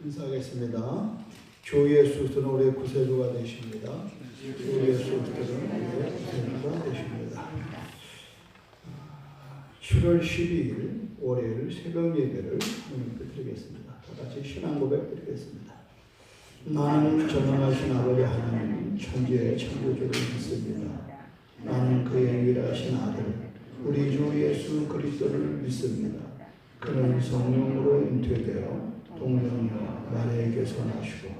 인사하겠습니다. 주 예수 그리스도는 우리의 구세주가 되십니다. 주 예수 그리스도는 우리의 구세주가 되십니다. 7월 12일 월요일 새벽 예배를 하나님께 드리겠습니다. 다 같이 신앙 고백 드리겠습니다. 나는 전능하신 아버지 하나님 천지의 창조주를 믿습니다. 나는 그의 유일하신 아들 우리 주 예수 그리스도를 믿습니다. 그는 성령으로 잉태되어 동정녀 마리아에게서 나시고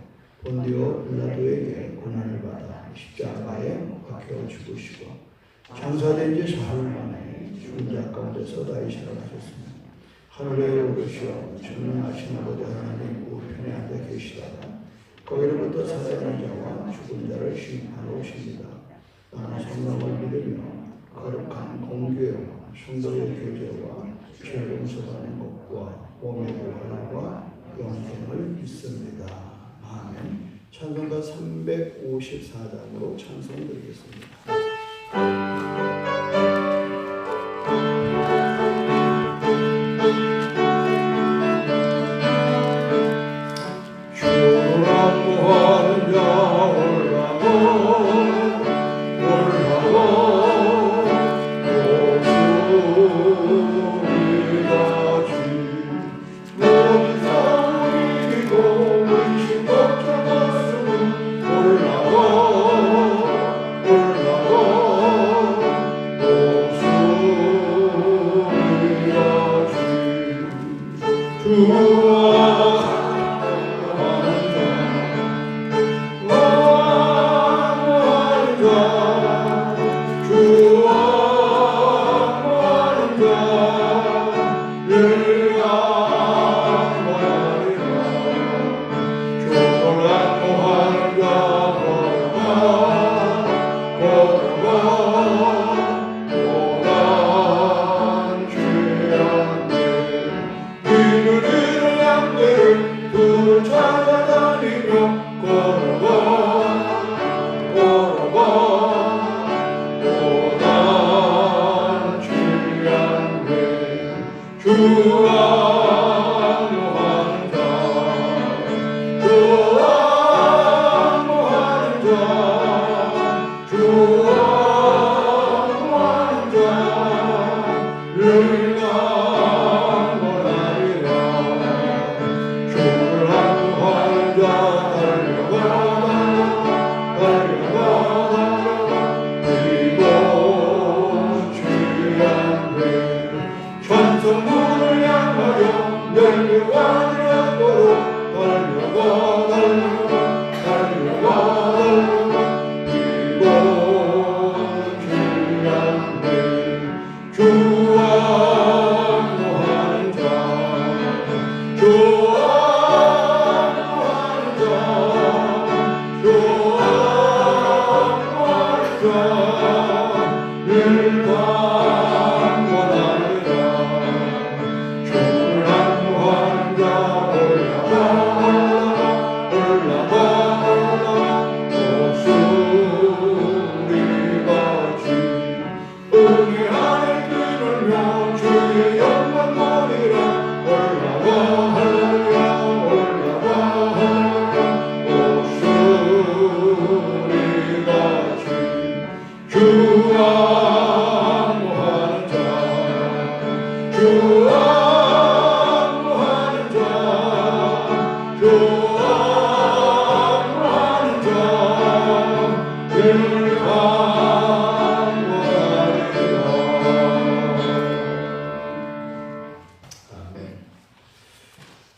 본디오 빌라도에게 고난을 받아 십자가에 못 박혀 죽으시고 장사된 지 사흘 만에 죽은 자 가운데서 다시 살아나셨습니다. 하늘에 오르시어 전능하신 아버지 하나님 우편에 앉아 계시다가 거기로부터 살아있는 자와 죽은 자를 심판하러 오십니다. 나는 성령을 믿으며 거룩한 공교회와 성도의 교제와 죄 용서받는 것과 몸의 부활과 영생을 믿습니다. 아멘. 찬송가 354장으로 찬송 드리겠습니다.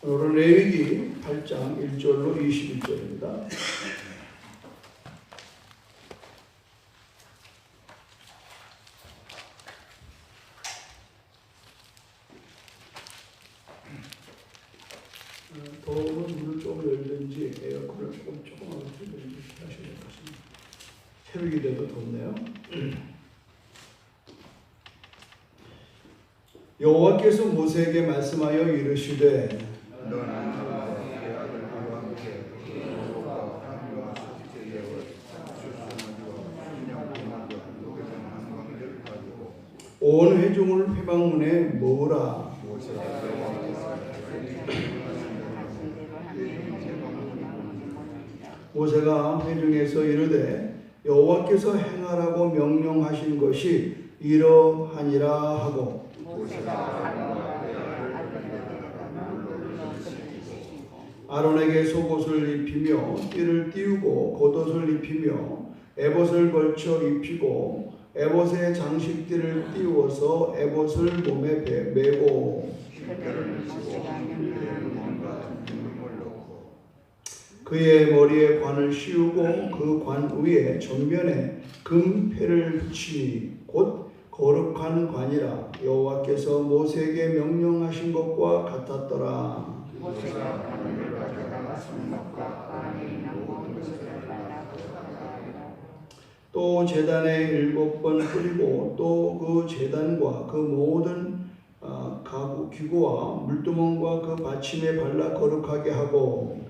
오늘 레위기 8장 1절로 21절입니다. 더우면 문을 조금 열든지 에어컨을 조금만 틀든지 하셔야 될 것 같습니다. 새벽이 돼도 덥네요. 여호와께서 모세에게 말씀하여 이르시되 온 회중을 회방문에 모으라. 모세가 회중에서 이르되 여호와께서 행하라고 명령하신 것이 이러하니라 하고 아론에게 속옷을 입히며 띠를 띄우고 겉옷을 입히며 에봇을 걸쳐 입히고 에봇의 장식띠를 띄워서 에봇을 몸에 메고 그의 머리에 관을 씌우고 그 관 위에 전면에 금패를 붙이니 곧 거룩한 관이라 여호와께서 모세에게 명령하신 것과 같았더라. 모세가 관을 가져다가 성막과 그 안에 있는 모든 것을 발라고 또 제단에 7번 뿌리고 또 그 제단과 그 모든 가구 기구와 물두멍과 그 받침에 발라 거룩하게 하고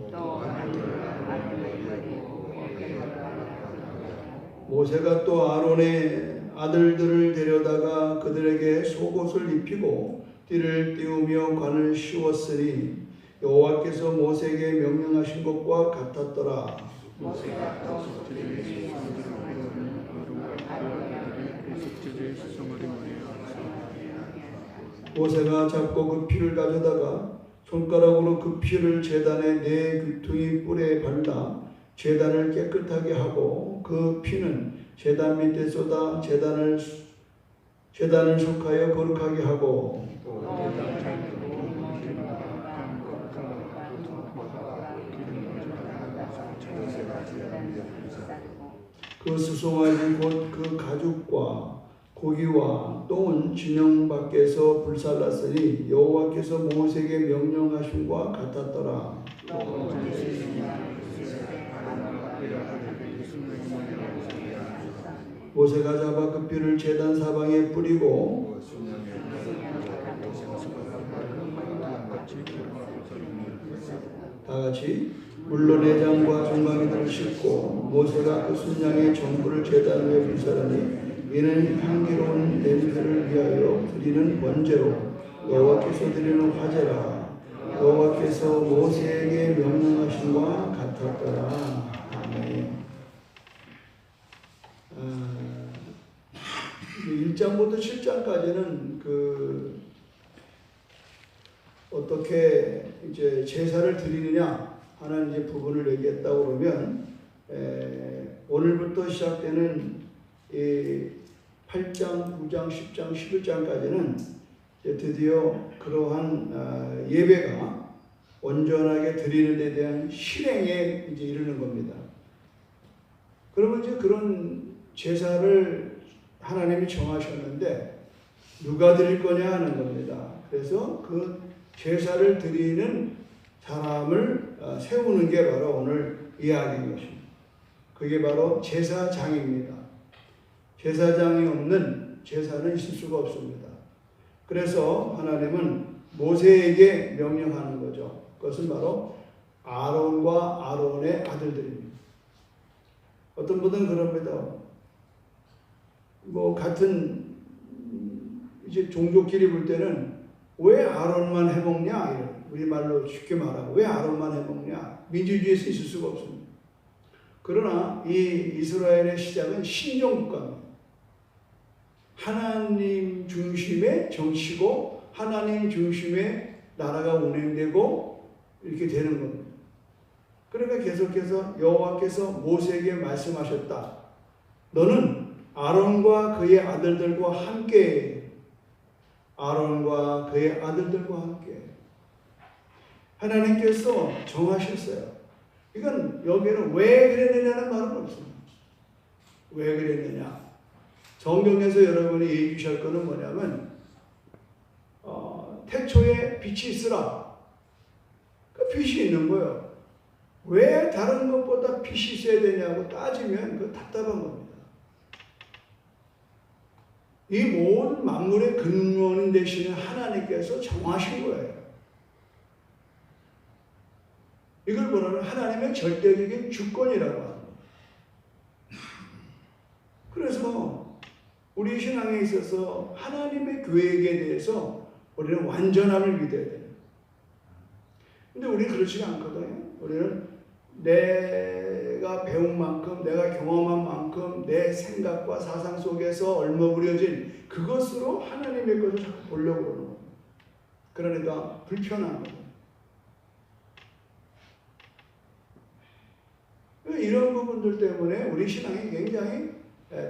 모세가 또 아론의 아들들을 데려다가 그들에게 속옷을 입히고 띠를 띄우며 관을 씌웠으니 여호와께서 모세에게 명령하신 것과 같았더라. 모세가 또 모세가 잡고 그 피를 가져다가 손가락으로 그 피를 제단의 4귀퉁이 뿔에 발라 제단을 깨끗하게 하고 그 피는 제단 밑에 쏟아 제단을 속하여 거룩하게 하고 그 수송아지 곧 그 가죽과 고기와 똥은 진영 밖에서 불살랐으니 여호와께서 모세에게 명령하심과 같았더라. 모세가 잡아 그 피를 제단 사방에 뿌리고 다같이 물로 내장과 종강이들을 씻고 모세가 그 순양의 전부를 제단 위에 불사르니 이는 향기로운 냄새를 위하여 드리는 번제로 여호와께서 드리는 화제라. 여호와께서 모세에게 명령하신 바 같았더라. 아멘. 1장부터 7장까지는 어떻게 이제 제사를 드리느냐 하는 이제 부분을 얘기했다고 그러면 오늘부터 시작되는 8장, 9장, 10장, 11장까지는 드디어 그러한 예배가 온전하게 드리는 데 대한 실행에 이제 이르는 겁니다. 그러면 이제 그런 제사를 하나님이 정하셨는데 누가 드릴 거냐 하는 겁니다. 그래서 그 제사를 드리는 사람을 세우는 게 바로 오늘 이야기인 것입니다. 그게 바로 제사장입니다. 제사장이 없는 제사는 있을 수가 없습니다. 그래서 하나님은 모세에게 명령하는 거죠. 그것은 바로 아론과 아론의 아들들입니다. 어떤 분들은 그럽니다. 같은 이제 종족끼리 볼 때는 왜 아론만 해먹냐? 이런 우리말로 쉽게 말하고 왜 아론만 해먹냐? 민주주의에서 있을 수가 없습니다. 그러나 이 이스라엘의 시작은 신정국가입니다. 하나님 중심의 정치고 하나님 중심의 나라가 운행되고 이렇게 되는 겁니다. 그러니까 계속해서 여호와께서 모세에게 말씀하셨다. 너는 아론과 그의 아들들과 함께 아론과 그의 아들들과 함께 하나님께서 정하셨어요. 이건 여기에는 왜 그랬느냐는 말은 없습니다. 왜 그랬느냐? 성경에서 여러분이 얘기해 주실 거는 뭐냐면 태초에 빛이 있으라. 그 빛이 있는 거예요. 왜 다른 것보다 빛이 있어야 되냐고 따지면 그 답답한 겁니다. 이 모든 만물의 근원 되시는 하나님께서 정하신 거예요. 이걸 뭐냐면 하나님의 절대적인 주권이라고 합니다. 그래서 우리 신앙에 있어서 하나님의 계획에 대해서 우리는 완전함을 믿어야 돼요. 근데 우리는 그렇지가 않거든요. 우리는 내가 배운 만큼, 내가 경험한 만큼 내 생각과 사상 속에서 얼머무려진 그것으로 하나님의 것을 자꾸 보려고 그러는 거예요. 그러니까 불편한 거예요. 이런 부분들 때문에 우리 신앙이 굉장히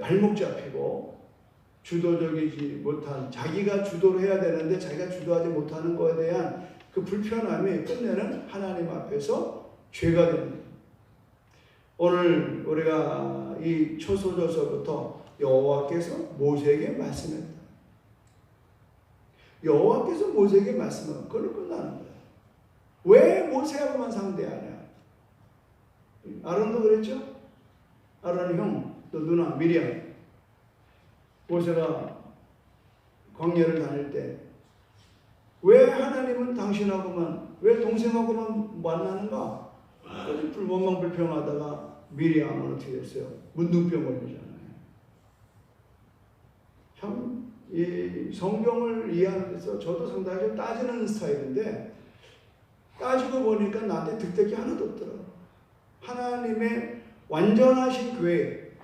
발목 잡히고 주도적이지 못한, 자기가 주도를 해야 되는데 자기가 주도하지 못하는 것에 대한 그 불편함이 끝내는 하나님 앞에서 죄가 되는 거예요. 오늘 우리가 이 초소조서부터 여호와께서 모세에게 말씀했다. 여호와께서 모세에게 말씀하면 그걸로 끝나는 거예요. 왜 모세하고만 상대하냐? 아론도 그랬죠? 아론의 형, 또 누나 미리암. 모세가 광야를 다닐 때 왜 하나님은 당신하고만, 왜 동생하고만 만나는가? 불원망 불평하다가 미리암은 어떻게 됐어요? 문둥병 걸리잖아요. 참 이 성경을 이해하는 데서 저도 상당히 좀 따지는 스타일인데, 따지고 보니까 나한테 득될 게 하나도 없더라고요. 하나님의 완전하신 계획,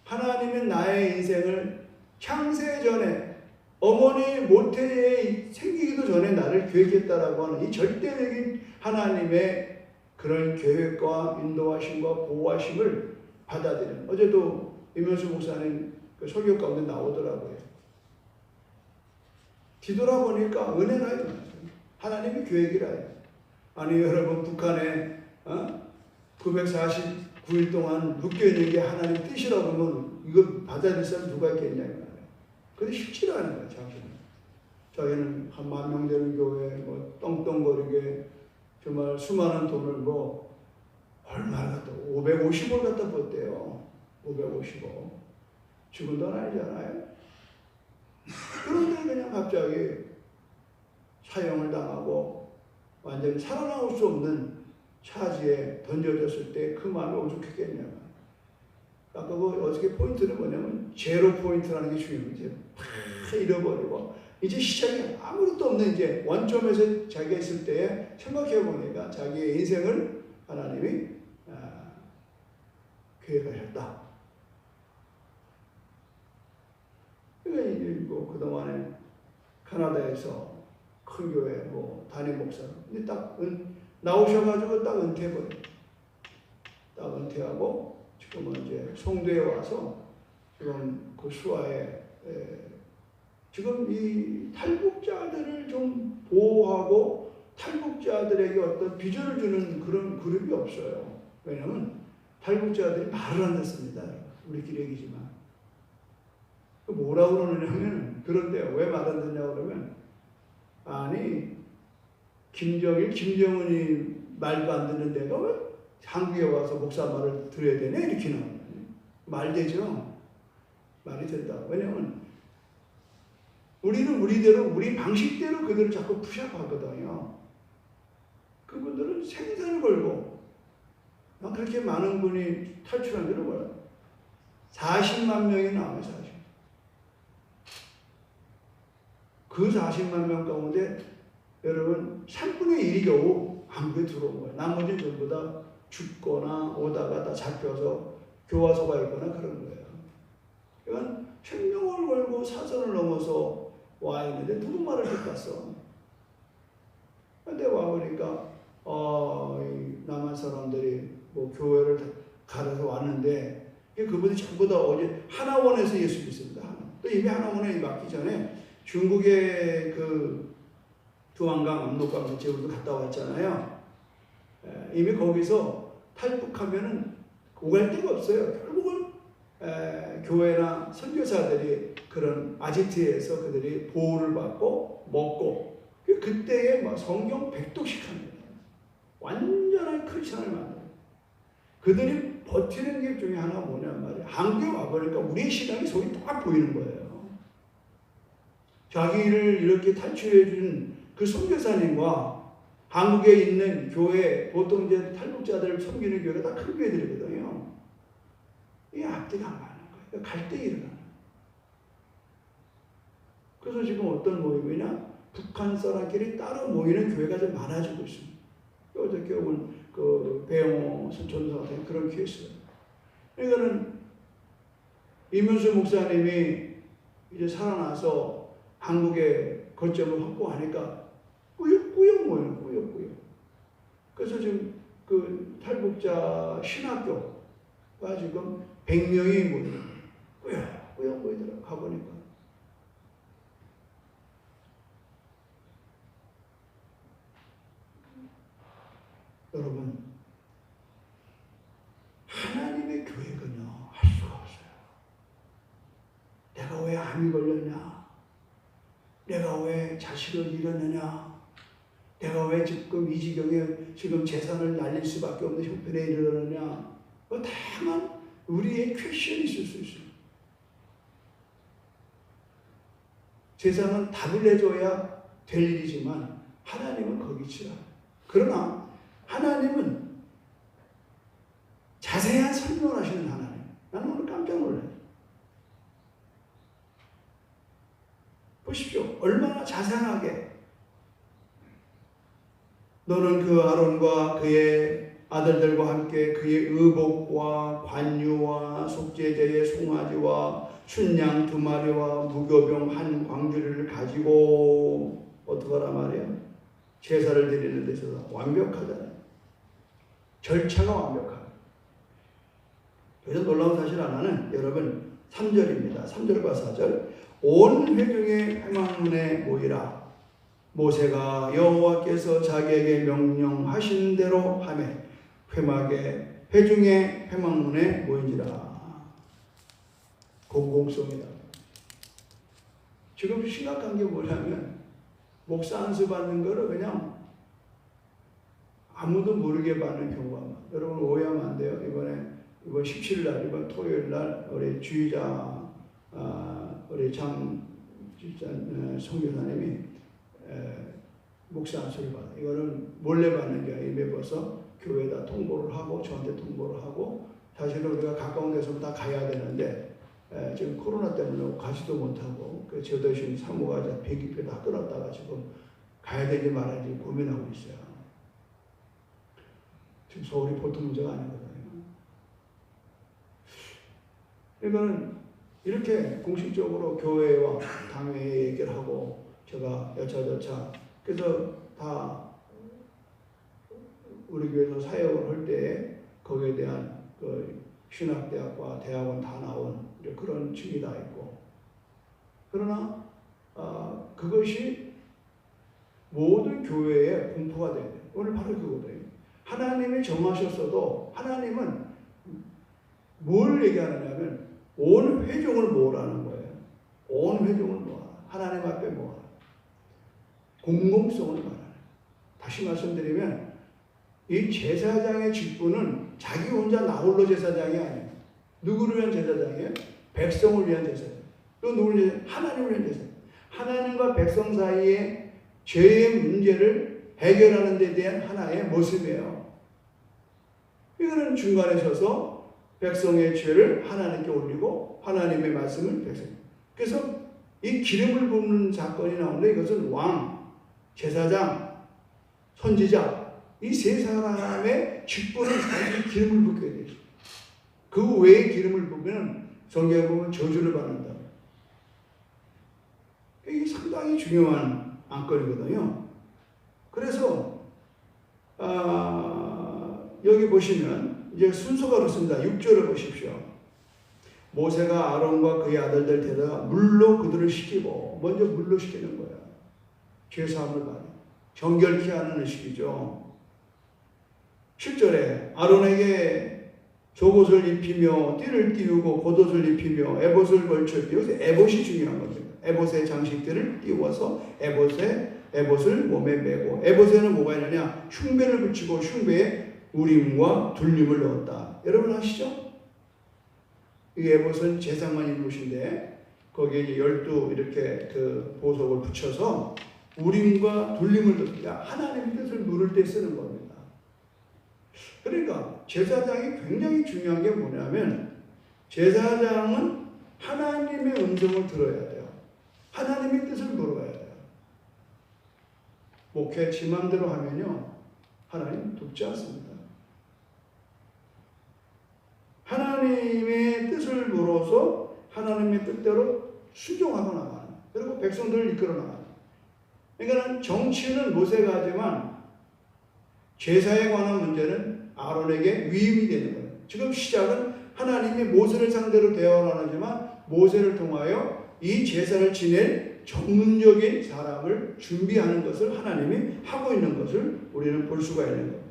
하나님은 나의 인생을 창세 전에, 어머니 모태에 생기기도 전에 나를 계획했다라고 하는 이 절대적인 하나님의 그런 계획과 인도하심과 보호하심을 받아들이는, 어제도 이면수 목사님 그 설교 가운데 나오더라고요. 뒤돌아보니까 은혜라 이거예요. 하나님의 계획이라. 아니 여러분, 북한에 949일 동안 묶여있는 게 하나님 뜻이라고 하면 이거 받아들일 사람 누가 있겠냐. 그런데 쉽지 않은 거예요. 자기는 한 10,000명 되는 교회 뭐 떵떵거리게 정말 수많은 돈을 뭐 얼마를 갖다 550억 갖다 벌대요. 550억. 죽은 돈 아니잖아요. 그런데 그냥 갑자기 사형을 당하고 완전히 살아나올 수 없는 차지에 던져졌을 때 그 마음이 오죽했겠냐. 아까 그 어떻게 포인트는 뭐냐면 제로 포인트라는 게 중요한 거죠. 다 잃어버리고 이제 시작이 아무것도 없는 이제 원점에서 자기가 있을 때에 생각해 보니까 자기의 인생을 하나님이 계획하셨다. 그러니까 뭐 그동안에 캐나다에서 큰 교회 뭐 담임 목사, 근데 딱 나오셔가지고 딱 은퇴해버려. 딱 은퇴하고 지금은 이제 송도에 와서 지금 그 수화에 지금 이 탈북자들을 좀 보호하고 탈북자들에게 어떤 비전을 주는 그런 그룹이 없어요. 왜냐하면 탈북자들이 말을 안 듣습니다. 우리끼리 얘기지만. 뭐라고 그러느냐면, 그런데 왜 말 안 듣냐고 그러면, 아니 김정일, 김정은이 말도 안 듣는 데가 왜 한국에 와서 목사 말을 들어야 되냐 이렇게 나오는 말 되죠. 말이 된다. 왜냐하면 우리는 우리대로, 우리 방식대로 그들을 자꾸 푸시업하거든요. 그분들은 생사를 걸고, 그렇게 많은 분이 탈출한 줄을 몰라요. 40만 명이 나와요. 40. 그 40만 명 가운데 여러분 3분의 1이 겨우 한국에 들어온 거예요. 나머지는 전부 다 죽거나 오다가 다 잡혀서 교화소가 있거나 그런 거예요. 그러니까 생명을 걸고 사선을 넘어서 와 있는데 누구 말을 듣겠어. 근데 와보니까 남한 사람들이 뭐 교회를 가려서 왔는데, 그분이 전부 다 어제 하나원에서 예수 믿습니다. 또 이미 하나원에 맡기 전에 중국의 그 두안강, 압록강 지역으로 갔다 왔잖아요. 이미 거기서 탈북하면은 오갈 데가 없어요. 결국은 교회나 선교사들이 그런 아지트에서 그들이 보호를 받고 먹고, 그때에 막 성경 100독씩 합니다. 완전한 크리스천을 만들어요. 그들이 버티는 게 중에 하나가 뭐냐면 말이에요. 한국에 와보니까 우리의 신앙이 속이 딱 보이는 거예요. 자기를 이렇게 탈출해 준 그 선교사님과 한국에 있는 교회, 보통 이제 탈북자들을 섬기는 교회가 다 큰 교회들이거든요. 이게 앞뒤가 안 맞는 거예요. 갈등이 일어나는 거예요. 그래서 지금 어떤 모임이냐? 북한 사람끼리 따로 모이는 교회가 좀 많아지고 있습니다. 어저께 온 그 배영호 선천사 같은 그런 케이스. 그러니까는 이문수 목사님이 이제 살아나서 한국에 거점을 확보하니까 꾸역꾸역 모여요. 꾸역꾸역. 그래서 지금 그 탈북자 신학교가 지금 100명이 모여요. 꾸역꾸역 모이더라고. 가보니까. 여러분, 하나님의 교회는요, 할 수가 없어요. 내가 왜 암이 걸렸냐? 내가 왜 자식을 잃었느냐? 내가 왜 지금 이 지경에 지금 재산을 날릴 수밖에 없는 형편에 이르렀느냐? 다양한 우리의 퀘션이 있을 수 있어요. 세상은 답을 내줘야 될 일이지만 하나님은 거기지 않아요. 그러나 하나님은 자세한 설명을 하시는 하나님. 나는 오늘 깜짝 놀라요. 보십시오. 얼마나 자상하게 너는 그 아론과 그의 아들들과 함께 그의 의복과 관유와 속죄제의 송아지와 춘양 2마리와 무교병 1광주리를 가지고 어떡하라 말이야? 제사를 드리는 데 있어서 완벽하잖아요. 절차가 완벽하고. 그래서 놀라운 사실 하나는 여러분 3절입니다. 3절과 4절. 온 회중의 회막문에 모이라. 모세가 여호와께서 자기에게 명령하신 대로 하매 회중의 회막문에 모인지라. 공공성이다. 지금 심각한 게 뭐냐면 목사 안수 받는 거를 그냥 아무도 모르게 받는 경우가 많아요. 여러분 오해하면 안 돼요. 이번 17일 날, 이번 토요일 날 우리 주의자 우리 성교사님이 목사 안수를 받아. 이거는 몰래 받는 게 아니라 입에 벗어 교회에다 통보를 하고 저한테 통보를 하고 사실은 우리가 가까운 데서 다 가야 되는데 지금 코로나 때문에 가지도 못하고 저도 지금 사모가 100일 다 끊었다가 지금 가야 되지 말아야 되지 고민하고 있어요. 지금 서울이 보통 문제가 아니거든요. 이거는 이렇게 공식적으로 교회와 당회에 얘기를 하고 제가 여차저차 그래서 다 우리 교회에서 사역을 할 때 거기에 대한 그 신학대학과 대학원 다 나온 그런 증이 다 있고 그러나 그것이 모든 교회에 공포가 돼야 돼요. 오늘 바로 그거거든요. 하나님이 정하셨어도 하나님은 뭘 얘기하느냐면 온 회중을 모으라는 거예요. 온 회중을 모아라. 하나님 앞에 모아라. 공공성을 말하는. 다시 말씀드리면 이 제사장의 직분은 자기 혼자 나홀로 제사장이 아니에요. 누구를 위한 제사장이에요? 백성을 위한 제사장. 또 누구를 위한? 하나님을 위한 제사장. 하나님과 백성 사이에 죄의 문제를 해결하는 데 대한 하나의 모습이에요. 이거는 중간에 서서 백성의 죄를 하나님께 올리고 하나님의 말씀을 백성. 그래서 이 기름을 붓는 사건이 나오는데 이것은 왕, 제사장, 선지자 이 세 사람의 직분은 단지 기름을 붓게 되죠. 그 외에 기름을 붓으면 성경에 보면 저주를 받는다. 이게 상당히 중요한 안건이거든요. 그래서 여기 보시면 이제 순서가 그렇습니다. 6절을 보십시오. 모세가 아론과 그의 아들들 데다가 물로 그들을 시키고 먼저 물로 시키는 거야. 죄사함을 받아 정결케 하는 의식이죠. 7절에 아론에게 속옷을 입히며 띠를 띄우고 겉옷을 입히며 에봇을 걸쳐 띄우고 에봇이 중요한 겁니다. 에봇의 장식들을 띄워서 에봇을 몸에 메고 에봇에는 뭐가 있느냐? 흉배를 붙이고 흉배에 우림과 둘림을 넣었다. 여러분 아시죠? 이 에봇은 제사장만 입는 옷인데 거기에 이제 12 이렇게 그 보석을 붙여서 우림과 둘림을 넣습니다. 하나님의 뜻을 물을 때 쓰는 겁니다. 그러니까 제사장이 굉장히 중요한 게 뭐냐면 제사장은 하나님의 음성을 들어야 돼요. 하나님의 뜻을 물어야 돼요. 목회 지 맘대로 하면요 하나님 돕지 않습니다. 하나님의 뜻을 물어서 하나님의 뜻대로 순종하고 나가는, 그리고 백성들을 이끌어 나가는. 그러니까 정치는 모세가 하지만 제사에 관한 문제는 아론에게 위임이 되는 거예요. 지금 시작은 하나님이 모세를 상대로 대화를 하지만 모세를 통하여 이 제사를 지낼 전문적인 사람을 준비하는 것을 하나님이 하고 있는 것을 우리는 볼 수가 있는 거예요.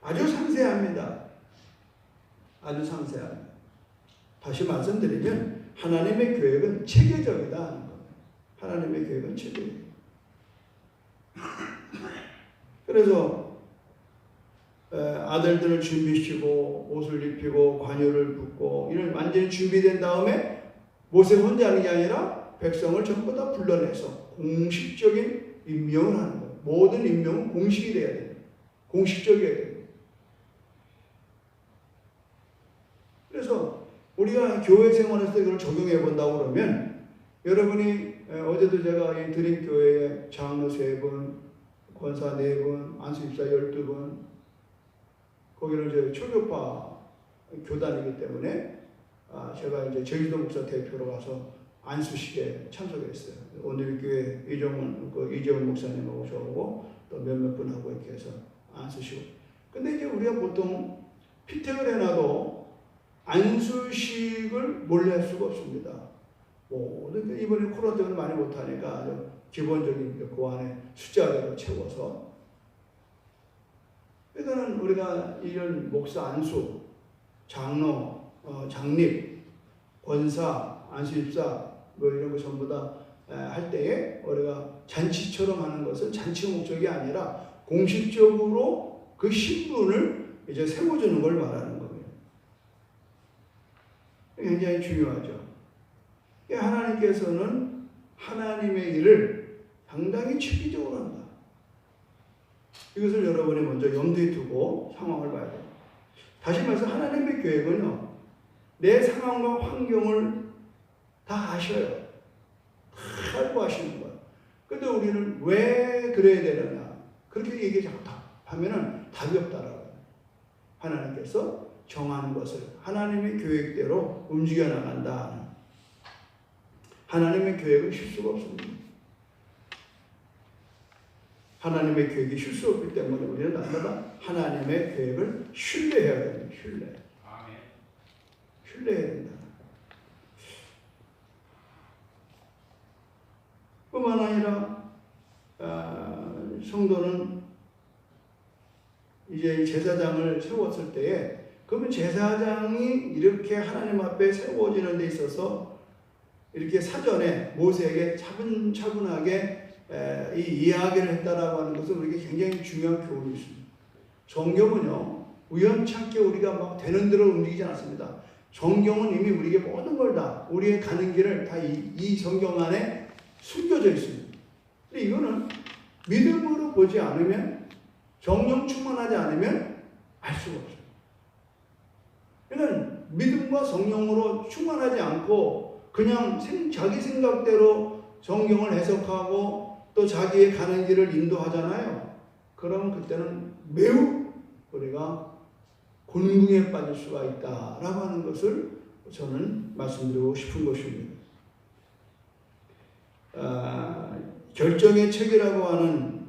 아주 상세합니다. 아주 상세합니다. 다시 말씀드리면 하나님의 계획은 체계적이다 하는 거예요. 하나님의 계획은 체계적이다. 그래서 아들들을 준비시키고 옷을 입히고 관유를 붓고 이런 완전히 준비된 다음에 모세 혼자 하는 게 아니라 백성을 전부 다 불러내서 공식적인 임명을 하는 거예요. 모든 임명은 공식이 돼야 돼요. 공식적이어야 돼요. 그래서 우리가 교회 생활에서 이걸 적용해 본다고 그러면 여러분이 어제도 제가 이 드림교회에 장로 3분, 권사 4분, 안수집사 12분, 거기는 이제 초교파 교단이기 때문에 제가 이제 제주도 목사 대표로 가서 안수식에 참석했어요. 오늘 교회 이정훈 목사님하고 저하고 또 몇몇 분하고 이렇게 해서 안수식. 근데 이제 우리가 보통 피택을 해놔도 안수식을 몰래 할 수가 없습니다. 그러니까 이번에 코로나 때문에 많이 못하니까 기본적인 그 안에 숫자대로 채워서. 그러니까는 우리가 이런 목사 안수, 장로, 장립, 권사, 안수집사 뭐 이런 거 전부 다 할 때에 우리가 잔치처럼 하는 것은 잔치 목적이 아니라 공식적으로 그 신분을 이제 세워주는 걸 말하는 거예요. 굉장히 중요하죠. 하나님께서는 하나님의 일을 상당히 체계적으로 한다. 이것을 여러분이 먼저 염두에 두고 상황을 봐야 돼요. 다시 말해서 하나님의 계획은요, 내 상황과 환경을 다 아셔요. 다 알고 하시는 거예요. 근데 우리는 왜 그래야 되느냐, 그렇게 얘기 자꾸 하면은 답이 없다라고요. 하나님께서 정한 것을 하나님의 계획대로 움직여 나간다. 하나님의 계획은 실수가 없습니다. 하나님의 계획이 실수 없기 때문에 우리는 날마다 하나님의 계획을 신뢰해야 됩니다. 신뢰해야 된다. 뿐만 아니라 성도는 이제 제사장을 세웠을 때에, 그러면 제사장이 이렇게 하나님 앞에 세워지는 데 있어서 이렇게 사전에 모세에게 차분차분하게 이 이야기를 했다라고 하는 것은 우리에게 굉장히 중요한 교훈이 있습니다. 성경은요, 우연찮게 우리가 막 되는 대로 움직이지 않습니다. 성경은 이미 우리에게 모든 걸 다, 우리의 가는 길을 다 이 성경 안에 숨겨져 있습니다. 근데 이거는 믿음으로 보지 않으면, 성령 충만하지 않으면 알 수가 없어요. 그러니까 믿음과 성령으로 충만하지 않고 그냥 자기 생각대로 성경을 해석하고 또 자기의 가는 길을 인도하잖아요. 그러면 그때는 매우 우리가 곤궁에 빠질 수가 있다라고 하는 것을 저는 말씀드리고 싶은 것입니다. 결정의 책이라고 하는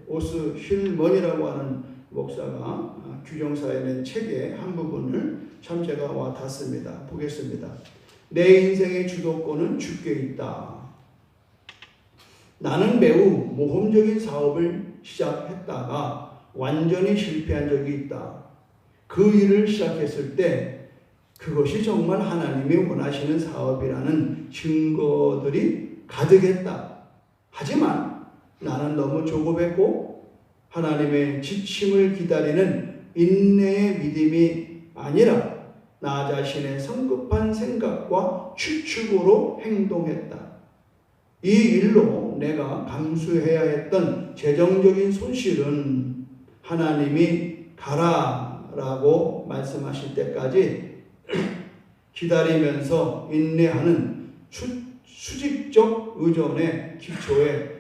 오스 힐먼이라고 하는 목사가 규정사에 낸 책의 한 부분을 참 제가 와닿습니다. 보겠습니다. 내 인생의 주도권은 주께 있다. 나는 매우 모험적인 사업을 시작했다가 완전히 실패한 적이 있다. 그 일을 시작했을 때 그것이 정말 하나님이 원하시는 사업이라는 증거들이 가득했다. 하지만 나는 너무 조급했고 하나님의 지침을 기다리는 인내의 믿음이 아니라 나 자신의 성급한 생각과 추측으로 행동했다. 이 일로 내가 감수해야 했던 재정적인 손실은 하나님이 가라라고 말씀하실 때까지 기다리면서 인내하는 수직적 의존의 기초에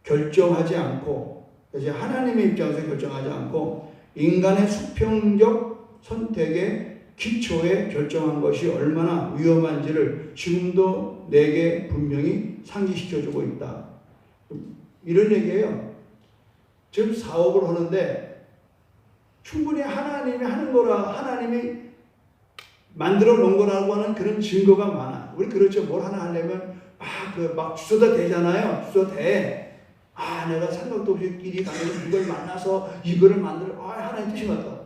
결정하지 않고 이제 하나님의 입장에서 결정하지 않고 인간의 수평적 선택의 기초에 결정한 것이 얼마나 위험한지를 지금도 내게 분명히 상기시켜주고 있다. 이런 얘기예요. 지금 사업을 하는데 충분히 하나님이 하는 거라, 하나님이 만들어 놓은 거라고 하는 그런 증거가 많아. 우리 그렇죠. 뭘 하나 하려면 막 주소다 대잖아요. 주소 대. 내가 생각도 없이 길이 가면서 누굴 만나서 이거를 만들어. 하나님 뜻이 맞다.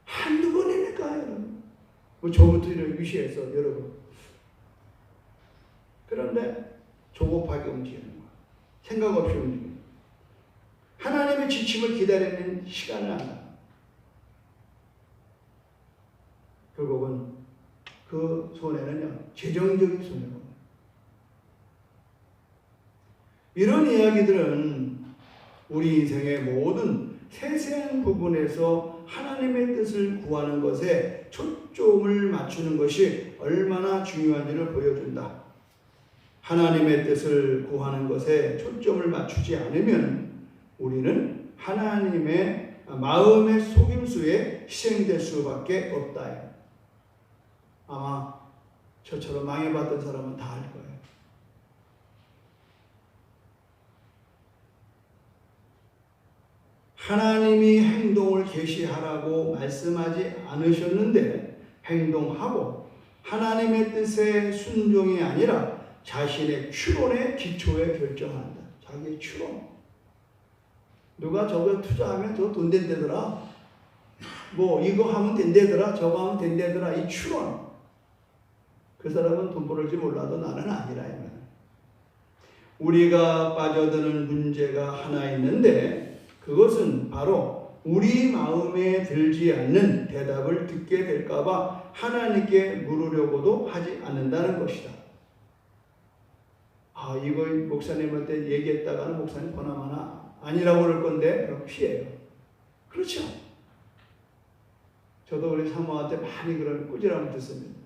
한두 번이니까, 여러분. 뭐 저부터 이런 유시해서, 여러분. 그런데 조급하게 움직이는 거야. 생각 없이 움직이는 거야. 하나님의 지침을 기다리는 시간을 안 가. 결국은 그 손해는요, 재정적인 손해고. 이런 이야기들은 우리 인생의 모든 세세한 부분에서 하나님의 뜻을 구하는 것에 초점을 맞추는 것이 얼마나 중요한지를 보여준다. 하나님의 뜻을 구하는 것에 초점을 맞추지 않으면 우리는 하나님의 마음의 속임수에 희생될 수밖에 없다. 아마 저처럼 망해봤던 사람은 다 알 거예요. 하나님이 행동을 계시하라고 말씀하지 않으셨는데 행동하고 하나님의 뜻에 순종이 아니라 자신의 추론의 기초에 결정한다. 자기의 추론. 누가 저거 투자하면 저 돈 된다더라. 뭐 이거 하면 된다더라. 저거 하면 된다더라. 이 추론. 그 사람은 돈 벌을지 몰라도 나는 아니라. 우리가 빠져드는 문제가 하나 있는데 그것은 바로 우리 마음에 들지 않는 대답을 듣게 될까봐 하나님께 물으려고도 하지 않는다는 것이다. 이거 목사님한테 얘기했다가는 목사님 보나마나 아니라고 그럴 건데 그럼 피해요. 그렇죠. 저도 우리 사모한테 많이 그런 꾸지람을 듣습니다.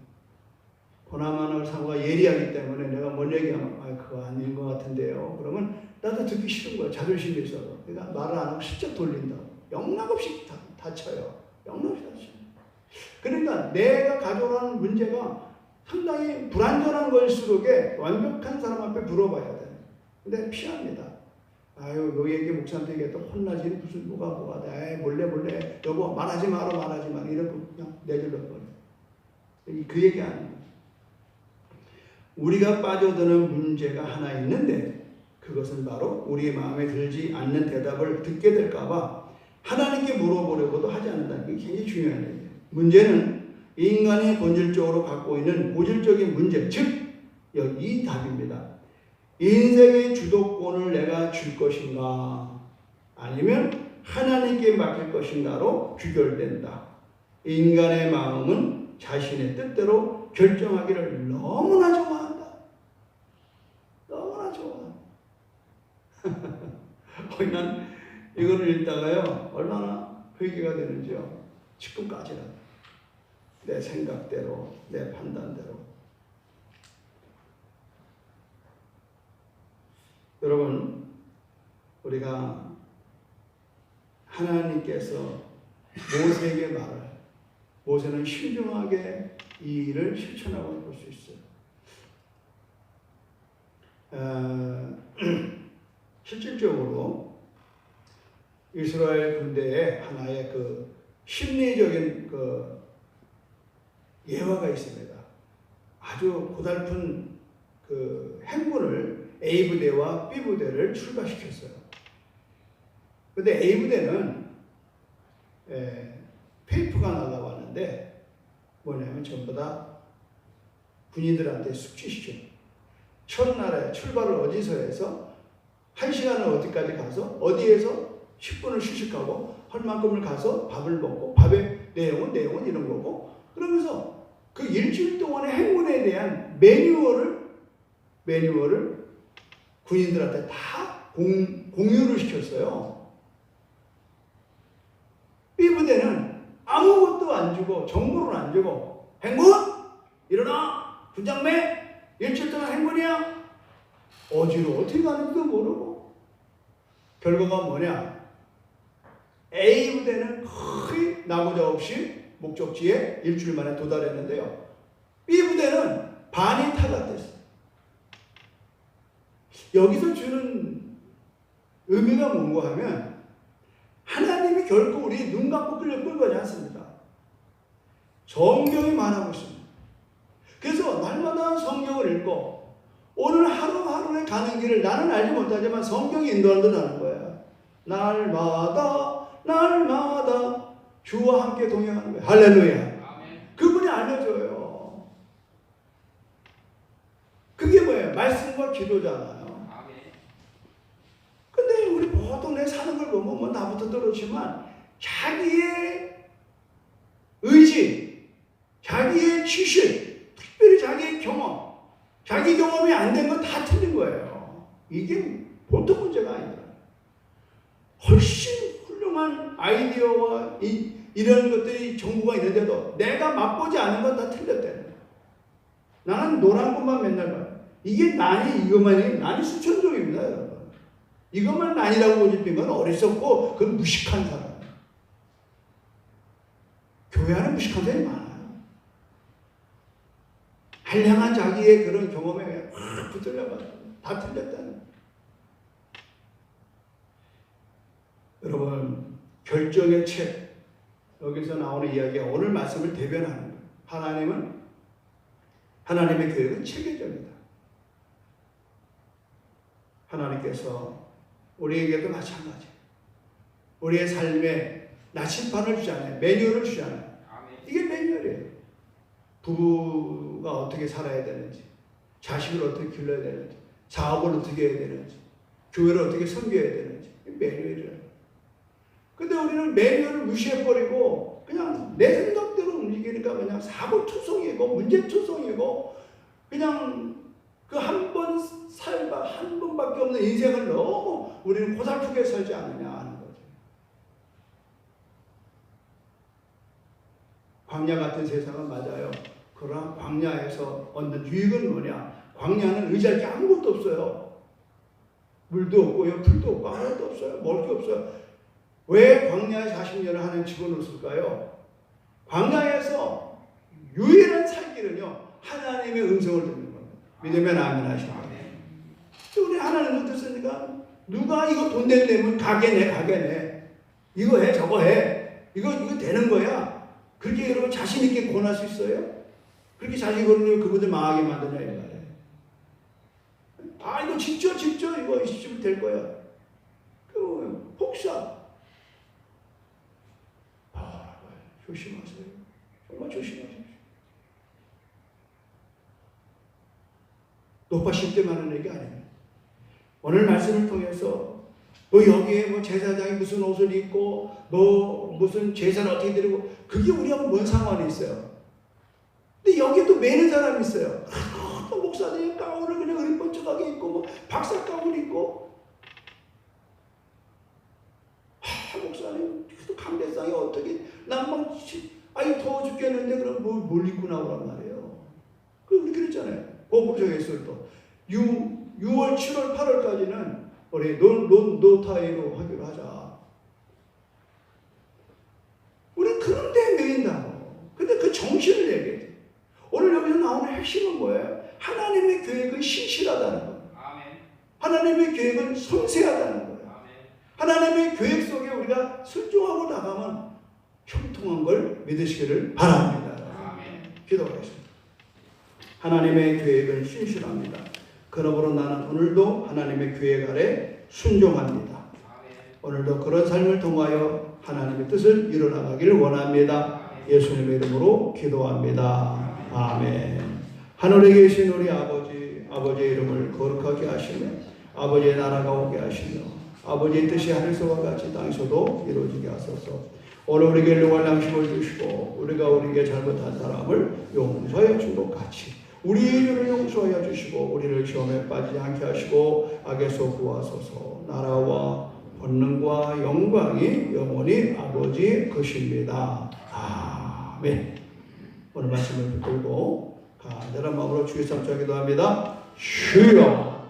보나마나 사모가 예리하기 때문에 내가 뭘 얘기하면 그거 아닌 것 같은데요. 그러면 나도 듣기 싫은 거야. 자존심이 있어서. 그러니까 말을 안 하고 슬쩍 돌린다. 영락없이 다쳐요. 영락없이 다쳐요. 그러니까 내가 가져오는 문제가 상당히 불완전한 걸수록에 완벽한 사람 앞에 물어봐야 돼. 근데 피합니다. 요 얘기 목사한테 얘기했다 혼나지 무슨 뭐가 몰래 여보 말하지 마라 이러고 그냥 내질러 버려. 그 얘기 아니에요. 우리가 빠져드는 문제가 하나 있는데 그것은 바로 우리 마음에 들지 않는 대답을 듣게 될까봐 하나님께 물어보려고도 하지 않는다는 게 굉장히 중요한 얘기예요. 문제는 인간이 본질적으로 갖고 있는 고질적인 문제, 즉 이 답입니다. 인생의 주도권을 내가 줄 것인가 아니면 하나님께 맡길 것인가로 규결된다. 인간의 마음은 자신의 뜻대로 결정하기를 너무나 좋아한다. 너무나 좋아한다. 난 이거를 읽다가요 얼마나 회개가 되는지요. 지금까지는 내 생각대로 내 판단대로. 여러분 우리가 하나님께서 모세에게 말을 모세는 신중하게 이 일을 실천하고 볼 수 있어요. 실질적으로 이스라엘 군대에 하나의 그 심리적인 그 예화가 있습니다. 아주 고달픈 그 행군을 A 부대와 B 부대를 출발시켰어요. 그런데 A 부대는 페이프가 날아왔는데 뭐냐면 전부 다 군인들한테 숙지시켜. 첫날에 출발을 어디서 해서 1시간을 어디까지 가서 어디에서 10분을 휴식하고 할 만큼을 가서 밥을 먹고 밥의 내용은 이런 거고 그러면서 그 일주일 동안의 행군에 대한 매뉴얼을 군인들한테 다 공유를 시켰어요. B 부대는 아무것도 안 주고 정보를 안 주고 행군 일어나 군장매 일주일 동안 행군이야. 어디로 어떻게 가는지도 모르고 결과가 뭐냐? A 부대는 거의 나고자 없이 목적지에 일주일 만에 도달했는데요. B 부대는 반이 탈락됐어요. 여기서 주는 의미가 뭔가 하면 하나님이 결코 우리 눈 감고 끌고 가지 않습니다. 성경이 말하고 있습니다. 그래서 날마다 성경을 읽고 오늘 하루하루의 가는 길을 나는 알지 못하지만 성경이 인도한다는 거야. 날마다 주와 함께 동행하는 거야. 할렐루야. 그분이 알려줘요. 그게 뭐예요? 말씀과 기도잖아요. 근데 우리 보통 내 사는 걸 보면 뭐 나부터 그렇지만 자기의 의지, 자기의 지식, 특별히 자기의 경험, 자기 경험이 안 된 건 다 틀린 거예요. 이게 보통 문제가 아니다. 훨씬 훌륭한 아이디어와 이런 것들이 정보가 있는데도 내가 맛보지 않은 건 다 틀렸다는 거예요. 나는 노란 것만 맨날 봐요. 이게 난이 이것만이 난이 수천 종입니다, 여러분. 이것만 난이라고 고집힌 건 어리석고 그건 무식한 사람. 교회 안에 무식한 사람이 많아요. 한량한 자기의 그런 경험에 확 붙들려가지고 다 틀렸다는 거예요. 여러분, 결정의 책, 여기서 나오는 이야기가 오늘 말씀을 대변하는 거예요. 하나님의 계획은 체계적이다. 하나님께서 우리에게도 마찬가지. 우리의 삶에 나침반을 주잖아요. 매뉴얼을 주잖아요. 이게 매뉴얼이에요. 부부가 어떻게 살아야 되는지, 자식을 어떻게 길러야 되는지, 사업을 어떻게 해야 되는지, 교회를 어떻게 섬겨야 되는지, 매뉴얼이에요. 근데 우리는 매뉴얼을 무시해버리고 그냥 내 생각대로 움직이니까 그냥 사고투성이고 문제투성이고 그냥 그 한 번 살다 한 번밖에 없는 인생을 너무 우리는 고달프게 살지 않느냐 하는 거죠. 광야 같은 세상은 맞아요. 그러나 광야에서 얻는 유익은 뭐냐? 광야는 의지할 게 아무것도 없어요. 물도 없고요, 풀도 없고 아무것도 없어요. 먹을 게 없어요. 왜 광야에 40년을 하나님 집어넣었을까요? 광야에서 유일한 살 길은요, 하나님의 음성을 듣는 겁니다. 믿으면 아멘 하시고. 우리 하나님을 듣으니까 누가 이거 돈 내면 가게 내. 이거 해, 저거 해. 이거 되는 거야. 그렇게 여러분 자신 있게 권할 수 있어요? 그렇게 자신 있게 그분들 망하게 만드냐 이 말이에요. 아, 이거 진짜 이거 이시면 될 거야. 그 폭삭. 조심하세요. 정말 조심하세요. 높아실 때만 하는 얘기 아닙니다. 오늘 말씀을 통해서 여기에 제사장이 무슨 옷을 입고 무슨 제사를 어떻게 드리고 그게 우리하고 뭔 상관이 있어요. 근데 여기에 또 매는 사람이 있어요. 또 목사님이 가운을 그냥 으리번쩍하게 입고 박사 가운 입고 목사님 또 감대상이 어떻게 난 더워 죽겠는데 그럼 뭘 입고 나오란 말이에요. 우리 그랬잖아요. 보복 정했을 때 6월, 7월, 8월까지는 우리 노타이로 하기로 하자. 우리 그런데 매인다고. 근데 그 정신을 얘기해. 오늘 여기서 나오는 핵심은 뭐예요? 하나님의 계획은 신실하다는 거예요. 하나님의 계획은 섬세하다는 거예요. 하나님의 계획 속에 우리가 순종하고 나가면 형통한 걸 믿으시기를 바랍니다. 기도하겠습니다. 하나님의 계획은 신실합니다. 그러므로 나는 오늘도 하나님의 계획 아래 순종합니다. 오늘도 그런 삶을 통하여 하나님의 뜻을 이루어나가기를 원합니다. 예수님의 이름으로 기도합니다. 아멘. 하늘에 계신 우리 아버지의 이름을 거룩하게 하시며 아버지의 나라가 오게 하시며 아버지의 뜻이 하늘에서와 같이 땅에서도 이루어지게 하소서. 오늘 우리에게 일용할 양식을 주시고 우리가 우리에게 잘못한 사람을 용서해 준 것 같이 우리의 죄를 용서하여 주시고 우리를 시험에 빠지지 않게 하시고 악에서 구하소서. 나라와 권능과 영광이 영원히 아버지 것입니다. 아멘. 오늘 말씀을 붙들고 간절한 마음으로 주의 삼자 기도합니다. 주여